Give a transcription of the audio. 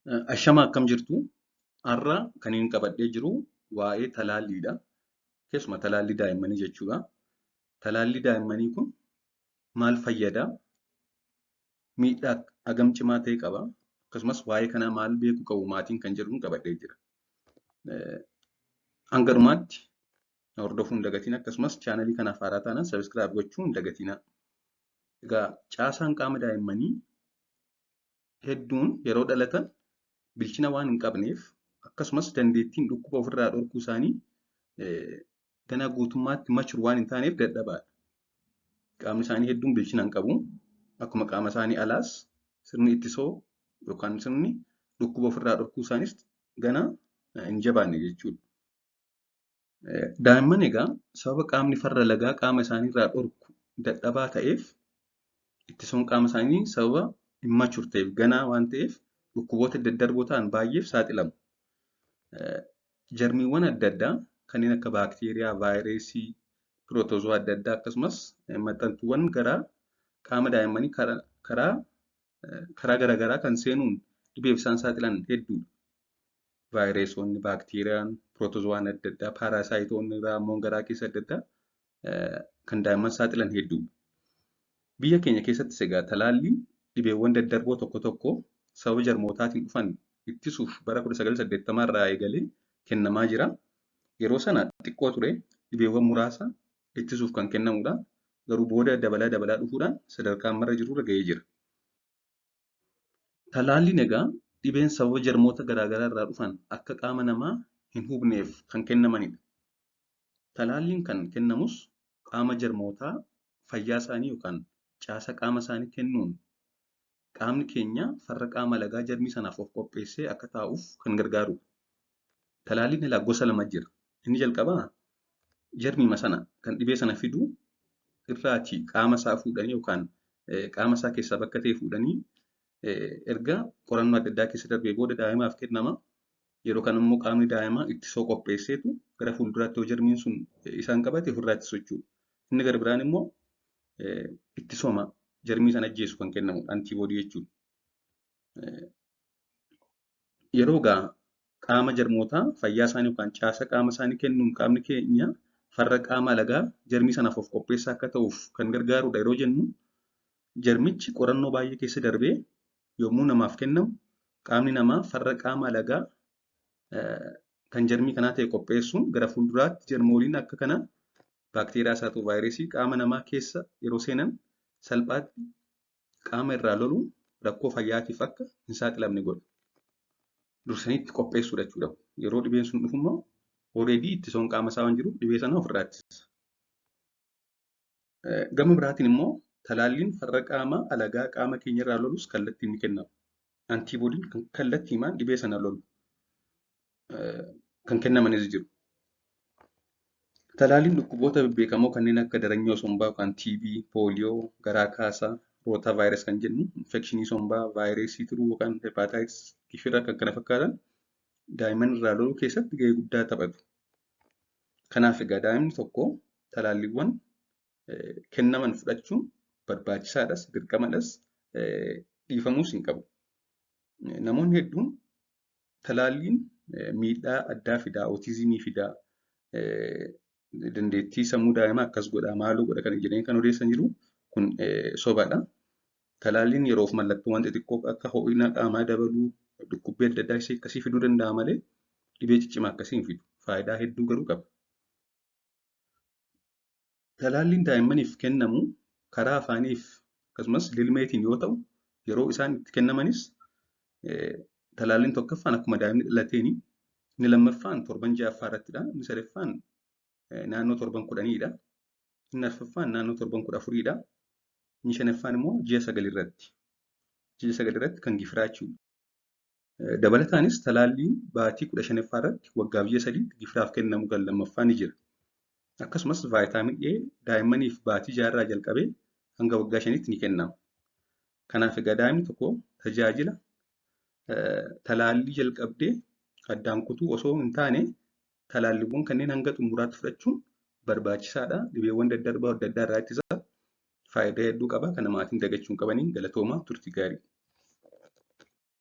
Ashama akkam jirtu? Har'a kan inni qabadhee jiru waa'ee talaalliidha. Keessumaa talaallii daa'immanii jechuudha. Talaallii daa'immanii kun maal fayyada? Miidhaa hagam cimaa ta'e qaba? Akkasumas waa'ee kanaa maal beekuu qabu maatiin kan jedhuun qabadhee jira. Hanga dhumaatti hordofuu hin dagatiin akkasumas chaanalii kanaaf haaraa taanaan sabiskiraayib gochuu hin dagatinaa. Egaa caasaan qaama daa'immanii hedduun yeroo dhalatan bilchina waan hin qabneef akkasumas dandeettiin dhukkuba ofirraa dhorkuu isaanii gana guutummaatti machur waan hin taaneef dadhabaadha. Qaamni isaanii hedduun bilchina hin qabu. Akkuma qaama isaanii alaas sirni ittisoo yookaan sirni dhukkuba ofirraa dhorkuu isaaniis gana hin jabaanne jechuudha. Daa'imman egaa sababa qaamni farra lagaa qaama isaaniirraa dhorku dadhabaa ta'eef ittisoon qaama isaanii sababa hin machur ta'eef ganaa waan ta'eef dhukkuboota daddarboo ta'an baay'eef saaxilamu. Jarmiiwwan adda addaa kanneen akka baakteeriyaa, vaayirasii, pirootoozoo adda addaa akkasumas maxxantuuwwan garaa qaama daa'immanii karaa garaagaraa kan seenuun dhibeef isaan saaxilan hedduudha. Vaayireesonni, baakteeriyaan, pirootozoowwan adda addaa, paarasaayitoonni, raammoon garaa keessa adda addaa kan daa'imman saaxilan hedduudha. Biyya keenya keessattis egaa talaalliin dhibeewwan daddarboo tokko tokko sababa jarmootaatiin dhufan ittisuuf bara 1980 irraa eegalee kennamaa jira. Yeroo sana xiqqoo ture dhibeewwan muraasa ittisuuf kan kennamudha. Garuu booda dabalaa dhufuudhaan sadarkaa ammarra jirurra gahee jira. Talaalliin egaa dhibeen sababa jarmoota garaagaraa irraa dhufan akka qaama namaa hin hubneef kan kennamanidha. Talaalliin kan kennamus qaama jarmootaa fayyaa isaanii yookaan caasa qaama isaanii kennuun qaamni keenya farra qaama lagaa jarmii sanaaf of qopheessee akka taa'uuf kan gargaarudha. Talaalliin ilaa gosa lama jira. Inni jalqabaa jarmiima sana kan dhibee sana fidu irraatii qaama isaa fuudhanii yookaan qaama isaa keessaa bakka ta'e fuudhanii erga qorannoo adda addaa keessa darbee booda daa'imaaf kennama. Yeroo kana immoo qaamni daa'imaa ittisoo qopheesseetu gara fuulduraatti yoo jarmiin sun isaan qabate ofirraa ittisu jechuudha. Inni gara biraan immoo ittisooma jarmii sana ajjeesu kan kennamu antiboodii jechuudha. Yeroo egaa qaama jarmootaa fayyaa isaanii yookaan caasa qaama isaanii kennuun qaamni keenya farra qaama lagaa jarmii sanaaf of qopheessaa akka ta'uuf kan gargaarudha yeroo jennu jarmichi qorannoo baay'ee keessa darbee yommuu namaaf kennamu qaamni namaa farra qaama lagaa kan jarmii kanaa ta'e qopheessuun gara fuulduraatti jarmooliin akka kana baakteeriyaas haa ta'u vaayirasii qaama namaa keessa yeroo seenan salphaatti qaama irraa lolu rakkoo fayyaatiif akka hin saaxilamne godha. Dursaniitti qopheessuudha jechuudha. Yeroo dhibeen sun dhufu immoo already ittisoon qaama isaa waan jiruuf dhibee sana ofirraa ittisa. Gama biraatiin immoo talaalliin farra qaama alagaa qaama keenya irraa lolus kallattiin ni kennama. Antiboodiin kallattiimaan dhibee sana lolu kan kennamanis jiru. Talaalliin dhukkuboota bebbeekamoo kanneen akka daranyoo sombaa yookaan TB, pooliyoo, garaa kaasaa, roota vaayirasii kan jennu, infekshinii sombaa, vaayirasii tiruu yookaan hepataayitiis gifira kan kana fakkaatan daa'imman irraa loluu keessatti gahee guddaa taphatu. Kanaaf egaa daa'imni tokko talaalliiwwan kennaman fudhachuun barbaachisaadhas, dirqamadhas, dhiifamuus hin qabu. Namoonni hedduun talaalliin miidhaa addaa fidaa, ootizimii fidaa, dandeettii sammuu daa'imaa akkas godhaa, maaloo godha kan jedhanii kan odeessan jiru kun sobaadha. Talaalliin yeroof mallattoowwan xixiqqoo akka ho'ina qaamaa dabaluu, dhukkubbii adda addaa akkasii fiduu danda'a malee dhibee ciccimaa akkasii hin fidu. Faayidaa hedduu garuu qaba. Talaalliin daa'immaniif kennamu karaa afaaniif akkasumas lilmeetiin yoo ta'u, yeroo isaan itti kennamanis talaalliin tokkoffaan akkuma daa'imni dhalateeni, inni lammaffaan torban ja'affaa irrattidha, inni sadaffaan naannoo torban 10dha, inni arfaffaan naannoo torban 14dha, inni shanaffaan immoo ji'a 9 irratti. Ji'a 9 irratti kan gifiraa jechuudha. Dabalataanis talaalliin baatii 15ffaa irratti waggaaf ji'a 3tti gifiraaf kennamu kan lammaffaa ni jira. Akkasumas vaayitaamin A daa'immaniif baatii 6 irraa jalqabee hanga waggaa 5tti ni kennama. Kanaaf egaa daa'imni tokko tajaajila talaallii jalqabdee addaan kutuu osoo hin taane talaalliiwwan kanneen hanga xumuraatti fudhachuun barbaachisaadha. Dhibeewwan daddarboo adda addaa irraa ittisa. Faayidaa hedduu qaba. Kana maatiin dagachuu hin qabaniin galatoomaa turtii gaarii.